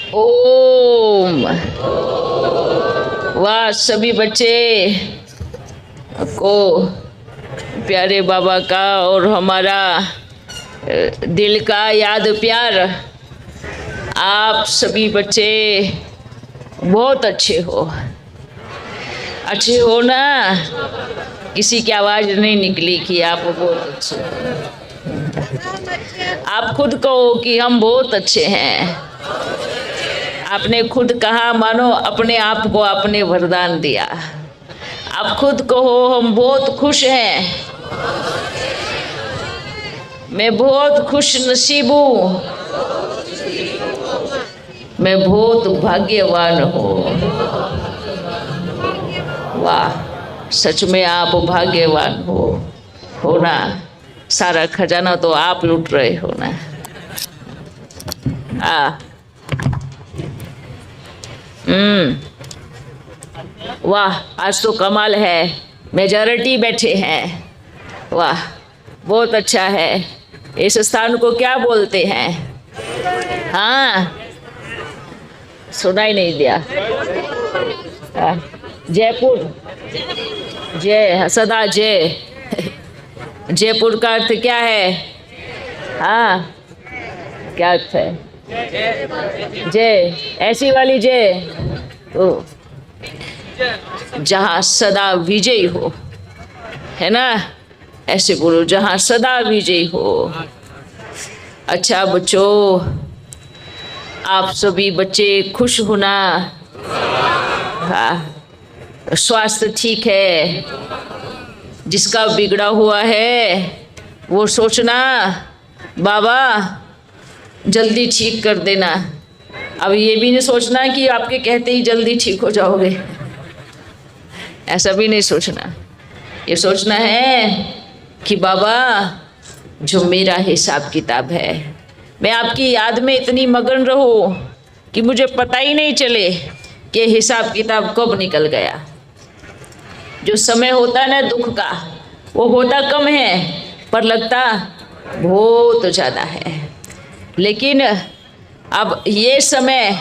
ओम। वाह, सभी बच्चे को प्यारे बाबा का और हमारा दिल का याद प्यार। आप सभी बच्चे बहुत अच्छे हो, अच्छे हो ना। किसी की आवाज़ नहीं निकली कि आप बहुत अच्छे हो। आप खुद कहो कि हम बहुत अच्छे हैं। आपने खुद कहा, मानो अपने आप को आपने वरदान दिया। आप खुद कहो हम बहुत खुश हैं, मैं बहुत खुश नसीब हूँ, मैं बहुत भाग्यवान हूँ। वाह, सच में आप भाग्यवान हो ना। सारा खजाना तो आप लूट रहे हो ना। वाह, आज तो कमाल है, मेजॉरिटी बैठे हैं। वाह, बहुत अच्छा है। इस स्थान को क्या बोलते हैं? हाँ, सुनाई नहीं दिया। जयपुर, जय सदा जय। जयपुर का अर्थ क्या है? हाँ, क्या अर्थ है? जय, ऐसी वाली जय तो जहाँ सदा विजयी हो, है ना? ऐसे बोलो, जहाँ सदा विजयी हो। अच्छा बच्चों, आप सभी बच्चे खुश होना। हाँ, स्वास्थ्य ठीक है। जिसका बिगड़ा हुआ है वो सोचना बाबा जल्दी ठीक कर देना। अब ये भी नहीं सोचना कि आपके कहते ही जल्दी ठीक हो जाओगे, ऐसा भी नहीं सोचना। ये सोचना है कि बाबा जो मेरा हिसाब किताब है, मैं आपकी याद में इतनी मगन रहूं कि मुझे पता ही नहीं चले कि हिसाब किताब कब निकल गया। जो समय होता है ना दुख का, वो होता कम है पर लगता बहुत ज़्यादा है। लेकिन अब ये समय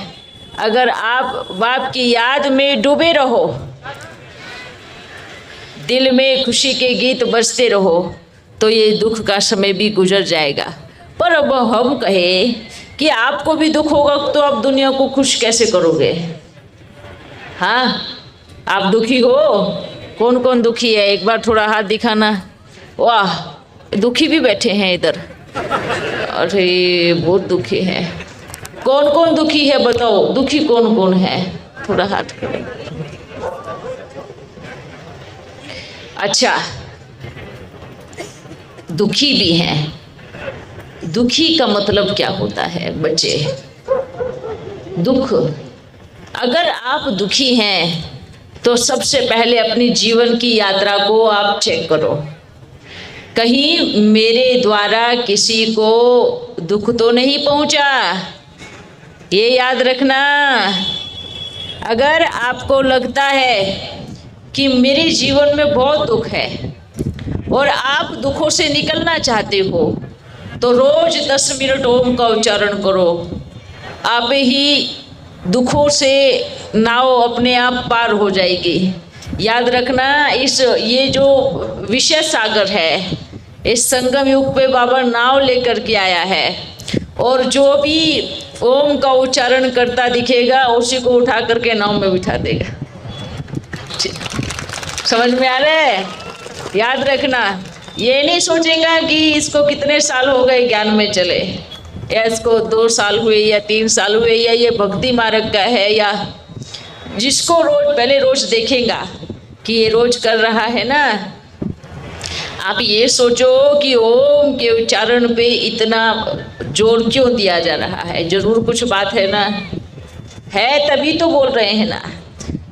अगर आप बाप की याद में डूबे रहो, दिल में खुशी के गीत बजते रहो, तो ये दुख का समय भी गुजर जाएगा। पर अब हम कहें कि आपको भी दुख होगा तो आप दुनिया को खुश कैसे करोगे? हाँ, आप दुखी हो? कौन कौन दुखी है? एक बार थोड़ा हाथ दिखाना। वाह, दुखी भी बैठे हैं इधर। अरे बहुत दुखी है। कौन कौन दुखी है बताओ, दुखी कौन कौन है? थोड़ा हाथ करो। अच्छा, दुखी भी हैं। दुखी का मतलब क्या होता है बच्चे? दुख, अगर आप दुखी हैं तो सबसे पहले अपनी जीवन की यात्रा को आप चेक करो। कहीं मेरे द्वारा किसी को दुख तो नहीं पहुंचा, ये याद रखना। अगर आपको लगता है कि मेरे जीवन में बहुत दुख है और आप दुखों से निकलना चाहते हो, तो रोज 10 मिनट ओम का उच्चारण करो। आप ही दुखों से नाव अपने आप पार हो जाएगी। याद रखना, ये जो विषय सागर है, इस संगम युग पे बाबा नाव लेकर के आया है, और जो भी ओम का उच्चारण करता दिखेगा उसी को उठा करके नाव में बिठा देगा। समझ में आ रहा है? याद रखना, ये नहीं सोचेगा कि इसको कितने साल हो गए ज्ञान में चले, या इसको 2 साल हुए या 3 साल हुए, या ये भक्ति मार्ग का है, या जिसको रोज पहले रोज देखेगा कि ये रोज कर रहा है ना। आप ये सोचो कि ओम के उच्चारण पे इतना जोर क्यों दिया जा रहा है? जरूर कुछ बात है ना, है तभी तो बोल रहे हैं ना।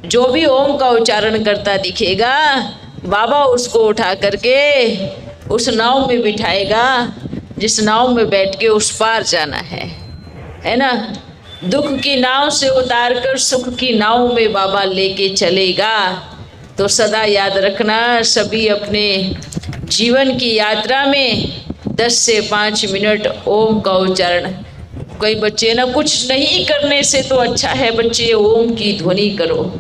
जो भी ओम का उच्चारण करता दिखेगा, बाबा उसको उठा करके उस नाव में बिठाएगा जिस नाव में बैठ के उस पार जाना है ना। दुख की नाव से उतार कर सुख की नाव में बाबा लेके चलेगा। तो सदा याद रखना, सभी अपने जीवन की यात्रा में 10 से 5 मिनट ओम का उच्चारण कई बच्चे ना कुछ नहीं करने से तो अच्छा है बच्चे ओम की ध्वनि करो।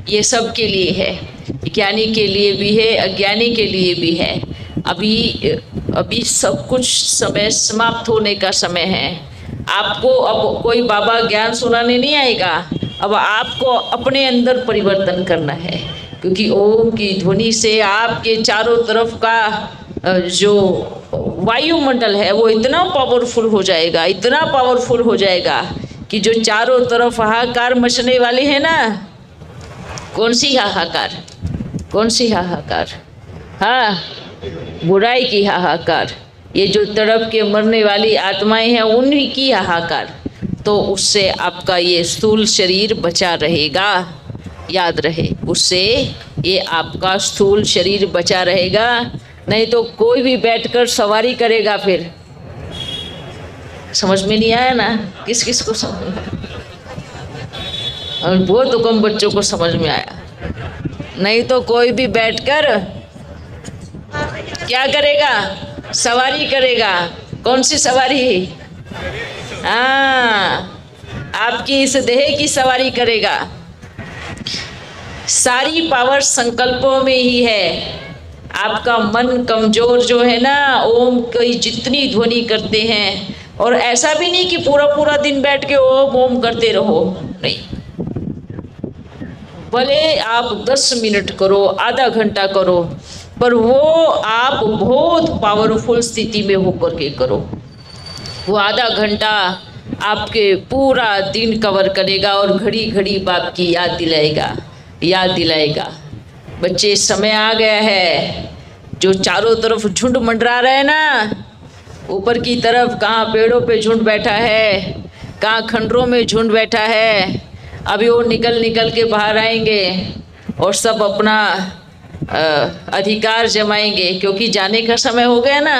ये सब के लिए है, ज्ञानी के लिए भी है, अज्ञानी के लिए भी है। अभी सब कुछ समय समाप्त होने का समय है। आपको अब कोई बाबा ज्ञान सुनाने नहीं आएगा, अब आपको अपने अंदर परिवर्तन करना है, क्योंकि ओम की ध्वनि से आपके चारों तरफ का जो वायुमंडल है वो इतना पावरफुल हो जाएगा, इतना पावरफुल हो जाएगा कि जो चारों तरफ हाहाकार मचने वाले हैं ना, कौन सी हाहाकार, कौन सी हाहाकार, हाँ बुराई की हाहाकार, ये जो तड़प के मरने वाली आत्माएं हैं उन्हीं की हाहाकार, तो उससे आपका ये स्थूल शरीर बचा रहेगा। याद रहे, उससे ये आपका स्थूल शरीर बचा रहेगा, नहीं तो कोई भी बैठकर सवारी करेगा फिर। समझ में नहीं आया ना? किस किस को समझ में आया? और बहुत तो कम बच्चों को समझ में आया। नहीं तो कोई भी बैठकर क्या करेगा? सवारी करेगा। कौन सी सवारी? हाँ, आपकी इस देह की सवारी करेगा। सारी पावर संकल्पों में ही है। आपका मन कमजोर जो है ना, ओम की जितनी ध्वनि करते हैं, और ऐसा भी नहीं कि पूरा पूरा दिन बैठ के ओम ओम करते रहो, नहीं, भले आप 10 मिनट करो, आधा घंटा करो, पर वो आप बहुत पावरफुल स्थिति में होकर के करो। वो आधा घंटा आपके पूरा दिन कवर करेगा और घड़ी घड़ी बाप की याद दिलाएगा, याद दिलाएगा। बच्चे समय आ गया है, जो चारों तरफ झुंड मंडरा रहे हैं ना, ऊपर की तरफ कहाँ पेड़ों पे झुंड बैठा है, कहाँ खंडरों में झुंड बैठा है, अभी वो निकल निकल के बाहर आएंगे और सब अपना अधिकार जमाएंगे, क्योंकि जाने का समय हो गया ना,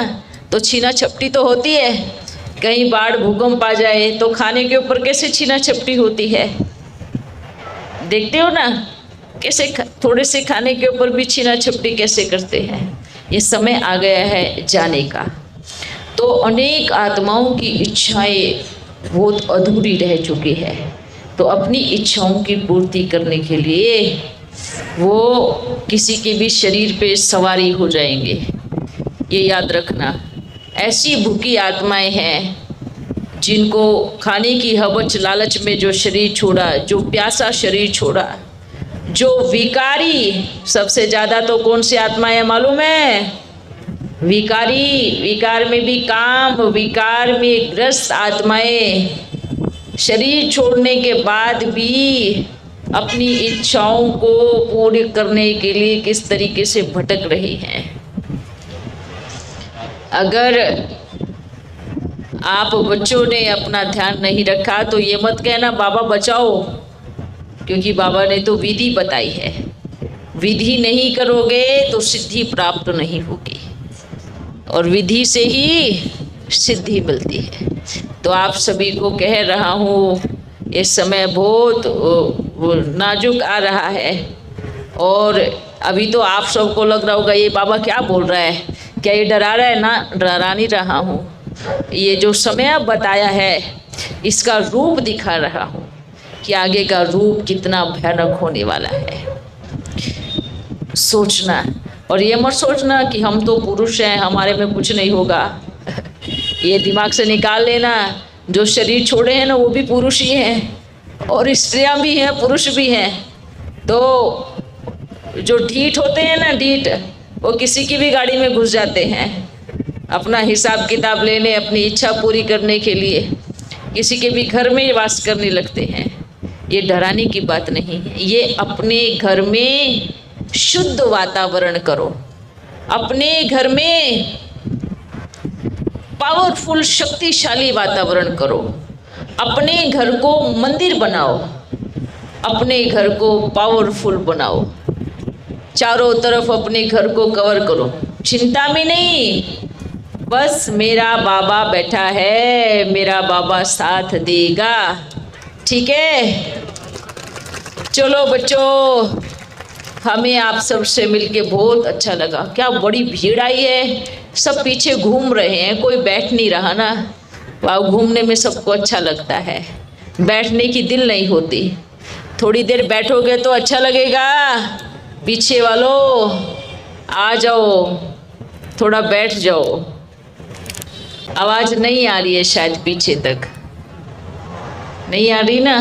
तो छीना छपटी तो होती है। कहीं बाढ़ भूकंप आ जाए तो खाने के ऊपर कैसे छीना छपटी होती है, देखते हो ना, कैसे थोड़े से खाने के ऊपर भी छीना छपटी कैसे करते हैं। ये समय आ गया है जाने का। तो अनेक आत्माओं की इच्छाएं बहुत अधूरी रह चुकी है, तो अपनी इच्छाओं की पूर्ति करने के लिए वो किसी के भी शरीर पे सवारी हो जाएंगे। ये याद रखना। ऐसी भूखी आत्माएं हैं जिनको खाने की हवच लालच में जो शरीर छोड़ा, जो प्यासा शरीर छोड़ा, जो विकारी, सबसे ज़्यादा तो कौन सी आत्माएं मालूम है? विकारी। विकार में भी काम, विकार में ग्रस्त आत्माएं शरीर छोड़ने के बाद भी अपनी इच्छाओं को पूरी करने के लिए किस तरीके से भटक रही हैं। अगर आप बच्चों ने अपना ध्यान नहीं रखा तो ये मत कहना बाबा बचाओ, क्योंकि बाबा ने तो विधि बताई है। विधि नहीं करोगे तो सिद्धि प्राप्त नहीं होगी, और विधि से ही सिद्धि मिलती है। तो आप सभी को कह रहा हूँ, ये समय बहुत नाजुक आ रहा है, और अभी तो आप सबको लग रहा होगा ये बाबा क्या बोल रहा है, क्या ये डरा रहा है? ना, डरा नहीं रहा हूँ। ये जो समय बताया है इसका रूप दिखा रहा हूँ कि आगे का रूप कितना भयानक होने वाला है। सोचना, और ये मत सोचना कि हम तो पुरुष हैं, हमारे में कुछ नहीं होगा। ये दिमाग से निकाल लेना, जो शरीर छोड़े हैं ना वो भी पुरुष ही हैं, और स्त्रियां भी हैं, पुरुष भी हैं। तो जो ढीठ होते हैं ना, ढीठ, वो किसी की भी गाड़ी में घुस जाते हैं अपना हिसाब किताब लेने, अपनी इच्छा पूरी करने के लिए किसी के भी घर में वास करने लगते हैं। ये डराने की बात नहीं है, ये अपने घर में शुद्ध वातावरण करो, अपने घर में पावरफुल शक्तिशाली वातावरण करो, अपने घर को मंदिर बनाओ, अपने घर को पावरफुल बनाओ, चारों तरफ अपने घर को कवर करो। चिंता में नहीं, बस मेरा बाबा बैठा है, मेरा बाबा साथ देगा, ठीक है। चलो बच्चों, हमें आप सबसे मिलके बहुत अच्छा लगा। क्या बड़ी भीड़ आई है, सब पीछे घूम रहे हैं, कोई बैठ नहीं रहा ना। वहाँ घूमने में सबको अच्छा लगता है, बैठने की दिल नहीं होती। थोड़ी देर बैठोगे तो अच्छा लगेगा। पीछे वालों आ जाओ, थोड़ा बैठ जाओ। आवाज़ नहीं आ रही है शायद, पीछे तक नहीं आ रही ना।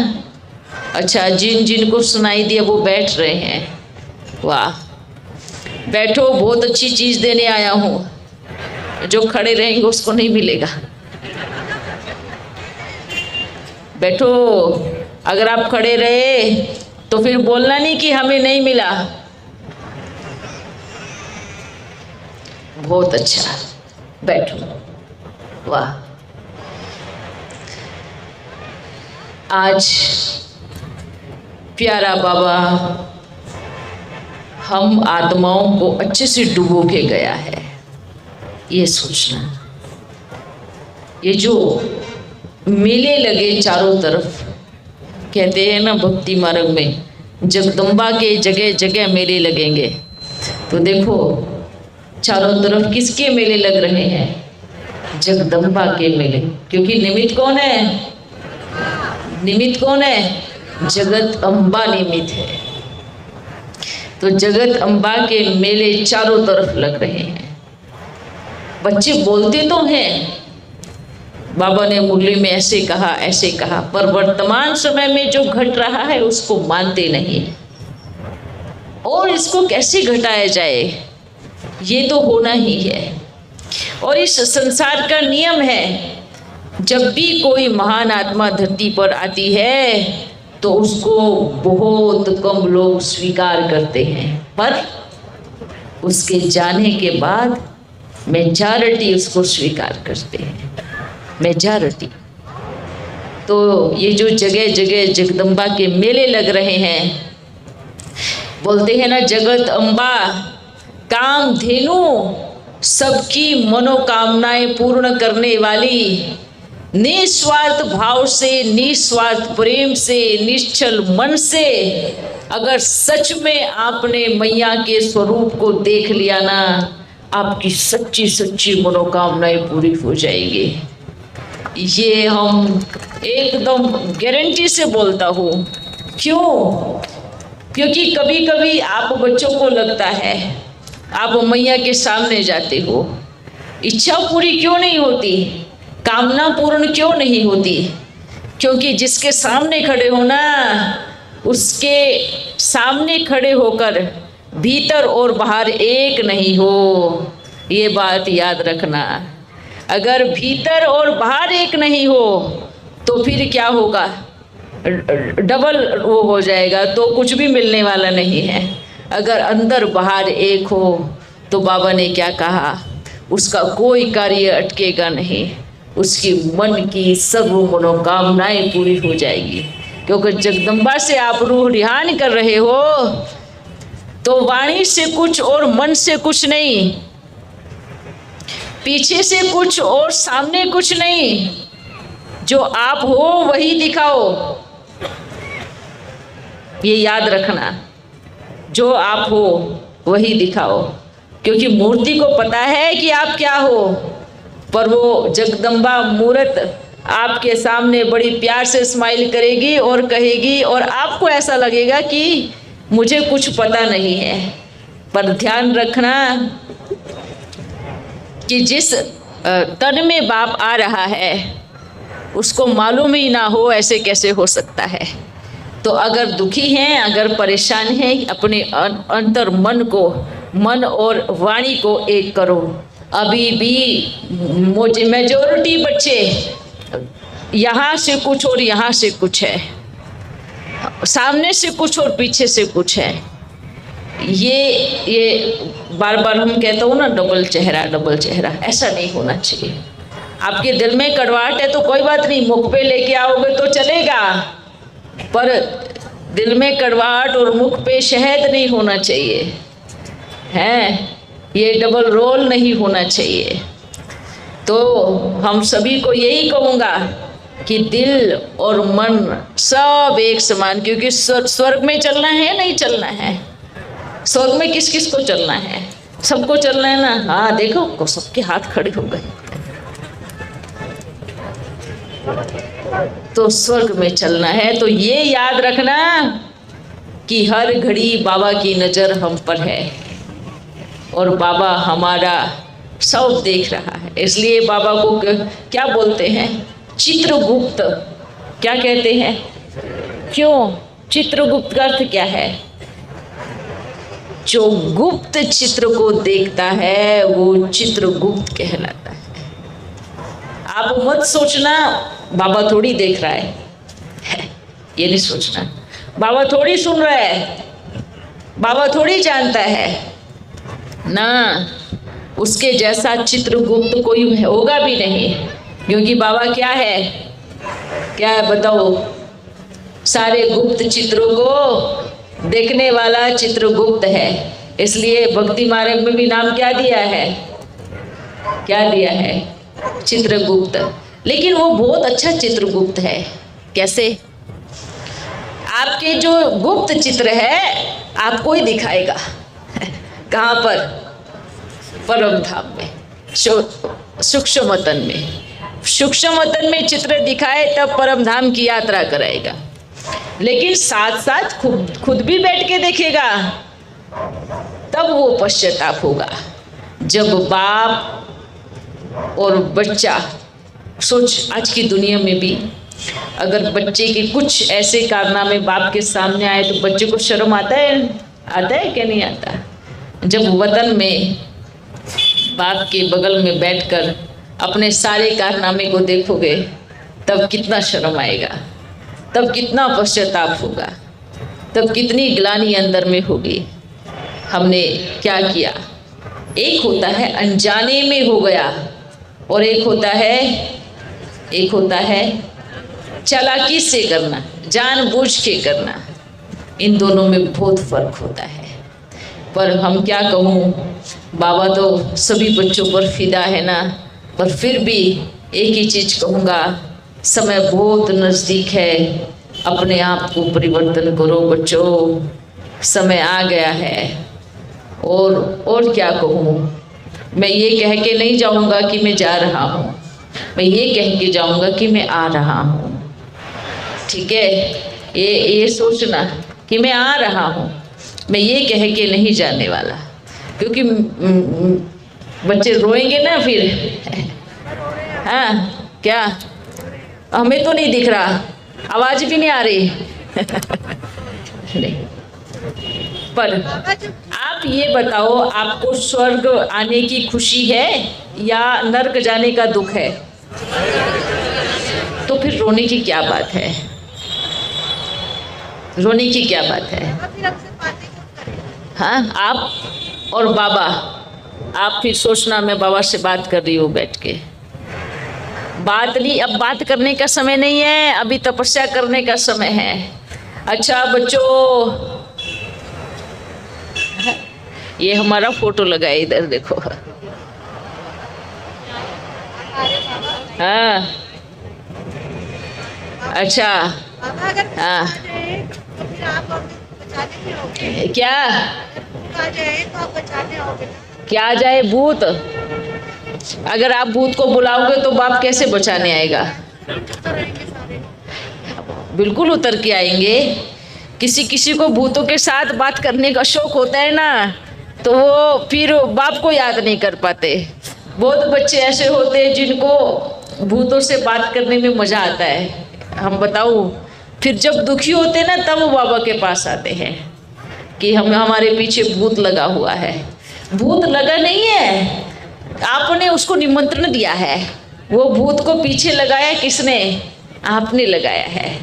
अच्छा, जिनको सुनाई दिया वो बैठ रहे हैं। वाह, बैठो, बहुत अच्छी चीज़ देने आया हूँ। जो खड़े रहेंगे उसको नहीं मिलेगा। बैठो, अगर आप खड़े रहे तो फिर बोलना नहीं कि हमें नहीं मिला। बहुत अच्छा, बैठो। वाह, आज प्यारा बाबा हम आत्माओं को अच्छे से डुबो के गया है। ये सोचना, ये जो मेले लगे चारों तरफ, कहते हैं ना भक्ति मार्ग में जगदम्बा के जगह जगह मेले लगेंगे। तो देखो चारों तरफ किसके मेले लग रहे हैं? जगदम्बा के मेले। क्योंकि निमित्त कौन है? निमित्त कौन है? जगत अम्बा निमित्त है। तो जगत अम्बा के मेले चारों तरफ लग रहे हैं। बच्चे बोलते तो हैं, बाबा ने मुरली में ऐसे कहा ऐसे कहा, पर वर्तमान समय में जो घट रहा है उसको मानते नहीं। और इसको कैसे घटाया जाए, ये तो होना ही है। और इस संसार का नियम है, जब भी कोई महान आत्मा धरती पर आती है तो उसको बहुत कम लोग स्वीकार करते हैं, पर उसके जाने के बाद मेजॉरिटी उसको स्वीकार करते हैं। मेजॉरिटी। तो ये जो जगह जगह जगदम्बा के मेले लग रहे हैं, बोलते हैं ना जगत अम्बा कामधेनु, सबकी मनोकामनाएं पूर्ण करने वाली, निस्वार्थ भाव से, निस्वार्थ प्रेम से, निश्चल मन से अगर सच में आपने मैया के स्वरूप को देख लिया ना, आपकी सच्ची सच्ची मनोकामनाएं पूरी हो जाएंगी। ये हम एकदम गारंटी से बोलता हूँ। क्यों? क्योंकि कभी कभी आप बच्चों को लगता है, आप मैया के सामने जाते हो, इच्छा पूरी क्यों नहीं होती, कामना पूर्ण क्यों नहीं होती? क्योंकि जिसके सामने खड़े हो ना, उसके सामने खड़े होकर भीतर और बाहर एक नहीं हो। ये बात याद रखना। अगर भीतर और बाहर एक नहीं हो तो फिर क्या होगा? डबल वो हो जाएगा, तो कुछ भी मिलने वाला नहीं है। अगर अंदर बाहर एक हो तो बाबा ने क्या कहा, उसका कोई कार्य अटकेगा नहीं, उसकी मन की सब मनोकामनाएं पूरी हो जाएगी। क्योंकि जगदम्बा से आप रूह रिहान कर रहे हो, तो वाणी से कुछ और मन से कुछ नहीं, पीछे से कुछ और सामने कुछ नहीं। जो आप हो वही दिखाओ, ये याद रखना। जो आप हो वही दिखाओ, क्योंकि मूर्ति को पता है कि आप क्या हो, पर वो जगदम्बा मूर्त आपके सामने बड़ी प्यार से स्माइल करेगी और कहेगी, और आपको ऐसा लगेगा कि मुझे कुछ पता नहीं है। पर ध्यान रखना कि जिस तन में बाप आ रहा है उसको मालूम ही ना हो, ऐसे कैसे हो सकता है? तो अगर दुखी हैं, अगर परेशान हैं, अपने अंतर मन को, मन और वाणी को एक करो। अभी भी मेजॉरिटी बच्चे यहाँ से कुछ और यहाँ से कुछ है, सामने से कुछ और पीछे से कुछ है। ये बार बार हम कहते हो ना, डबल चेहरा डबल चेहरा, ऐसा नहीं होना चाहिए। आपके दिल में कड़वाहट है तो कोई बात नहीं, मुख पे लेके आओगे तो चलेगा, पर दिल में कड़वाहट और मुख पे शहद नहीं होना चाहिए, है ये डबल रोल नहीं होना चाहिए। तो हम सभी को यही कहूँगा कि दिल और मन सब एक समान, क्योंकि स्वर्ग में चलना है नहीं चलना है? स्वर्ग में किस किस को चलना है? सबको चलना है ना। हाँ देखो सबके हाथ खड़े हो गए। तो स्वर्ग में चलना है। तो ये याद रखना कि हर घड़ी बाबा की नज़र हम पर है और बाबा हमारा सब देख रहा है। इसलिए बाबा को क्या बोलते हैं? चित्रगुप्त। क्या कहते हैं? क्यों? चित्रगुप्त का अर्थ क्या है? जो गुप्त चित्र को देखता है वो चित्रगुप्त कहलाता है। आप मत सोचना बाबा थोड़ी देख रहा है, ये नहीं सोचना। बाबा थोड़ी सुन रहा है, बाबा थोड़ी जानता है ना। उसके जैसा चित्रगुप्त कोई होगा भी नहीं, क्योंकि बाबा क्या है? क्या है बताओ? सारे गुप्त चित्रों को देखने वाला चित्रगुप्त है। इसलिए भक्ति मार्ग में भी नाम क्या दिया है? क्या दिया है? चित्रगुप्त। लेकिन वो बहुत अच्छा चित्रगुप्त है। कैसे? आपके जो गुप्त चित्र है आपको ही दिखाएगा। कहाँ पर? परम धाम में, सूक्ष्म वतन में। सूक्ष्म वतन में चित्र दिखाए तब परम धाम की यात्रा कराएगा। लेकिन साथ साथ खुद भी बैठ के देखेगा, तब वो पश्चाताप होगा। जब बाप और बच्चा, सोच आज की दुनिया में भी अगर बच्चे के कुछ ऐसे कारनामे बाप के सामने आए तो बच्चे को शर्म आता है? आता है क्या? नहीं आता। जब वतन में बाप के बगल में बैठकर अपने सारे कारनामे को देखोगे तब कितना शर्म आएगा, तब कितना पश्चाताप होगा, तब कितनी ग्लानि अंदर में होगी। हमने क्या किया? एक होता है अनजाने में हो गया और एक होता है चालाकी से करना, जानबूझ के करना। इन दोनों में बहुत फर्क होता है। पर हम क्या कहूँ, बाबा तो सभी बच्चों पर फिदा है ना। पर फिर भी एक ही चीज़ कहूँगा, समय बहुत नज़दीक है। अपने आप को परिवर्तन करो बच्चों, समय आ गया है। और क्या कहूँ, मैं ये कह के नहीं जाऊँगा कि मैं जा रहा हूँ, मैं ये कह के जाऊँगा कि मैं आ रहा हूँ। ठीक है? ये सोचना कि मैं आ रहा हूँ, मैं ये कह के नहीं जाने वाला। क्योंकि बच्चे रोएंगे ना फिर। हाँ क्या? हमें तो नहीं दिख रहा, आवाज़ भी नहीं आ रही। नहीं। पर आप ये बताओ, आपको स्वर्ग आने की खुशी है या नर्क जाने का दुख है? तो फिर रोने की क्या बात है? रोने की क्या बात है? हाँ, आप और बाबा, आप फिर सोचना मैं बाबा से बात कर रही हूँ बैठ के। बात नहीं, अब बात करने का समय नहीं है, अभी तपस्या करने का समय है। अच्छा बच्चों, ये हमारा फोटो लगा है, इधर देखो। हाँ अच्छा, हाँ क्या क्या जाए भूत? अगर आप भूत को बुलाओगे तो बाप कैसे बचाने आएगा? बिल्कुल उतर के आएंगे। किसी किसी को भूतों के साथ बात करने का शौक होता है ना, तो वो फिर बाप को याद नहीं कर पाते। बहुत बच्चे ऐसे होते हैं जिनको भूतों से बात करने में मज़ा आता है। हम बताऊं, फिर जब दुखी होते हैं ना तब वो बाबा के पास आते हैं कि हमारे पीछे भूत लगा हुआ है। भूत लगा नहीं है, आपने उसको निमंत्रण दिया है। वो भूत को पीछे लगाया किसने? आपने लगाया है।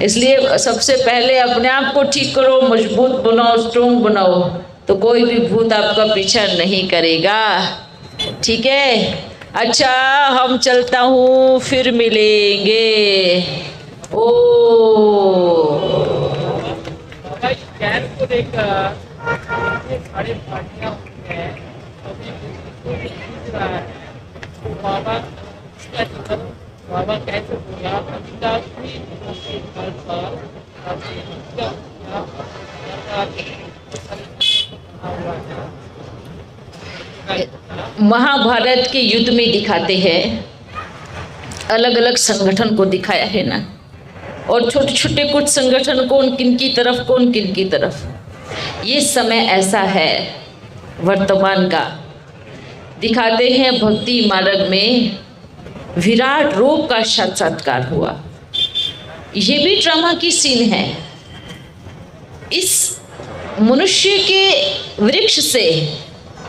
इसलिए सबसे पहले अपने आप को ठीक करो, मजबूत बनाओ, स्ट्रॉन्ग बनाओ, तो कोई भी भूत आपका पीछा नहीं करेगा। ठीक है? अच्छा, हम चलता हूँ, फिर मिलेंगे। ओ बाबा कैसे बोला? महाभारत के युद्ध में दिखाते हैं अलग अलग संगठन को दिखाया है ना, और छोटे छोटे कुछ संगठन कौन किन की तरफ, कौन किन की तरफ। ये समय ऐसा है वर्तमान का, दिखाते हैं भक्ति मार्ग में विराट रूप का साक्षात्कार हुआ। ये भी ड्रामा की सीन है। इस मनुष्य के वृक्ष से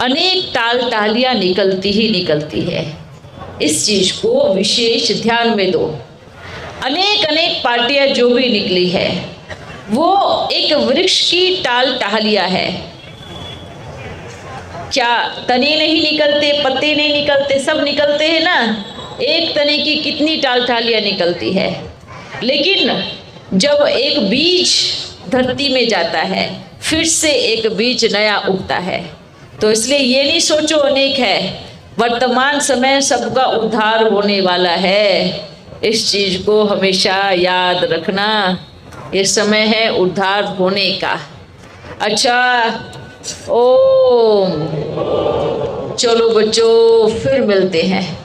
अनेक टाल टालियाँ निकलती ही निकलती है। इस चीज को विशेष ध्यान में दो। अनेक अनेक पार्टियां जो भी निकली है वो एक वृक्ष की टाल टहलियां है। क्या तने नहीं निकलते, पत्ते नहीं निकलते, सब निकलते हैं ना। एक तने की कितनी टाल टहलियां निकलती है, लेकिन जब एक बीज धरती में जाता है फिर से एक बीज नया उगता है। तो इसलिए ये नहीं सोचो अनेक है, वर्तमान समय सबका उद्धार होने वाला है। इस चीज को हमेशा याद रखना, ये समय है उद्धार होने का। अच्छा, ओम। चलो बच्चों, फिर मिलते हैं।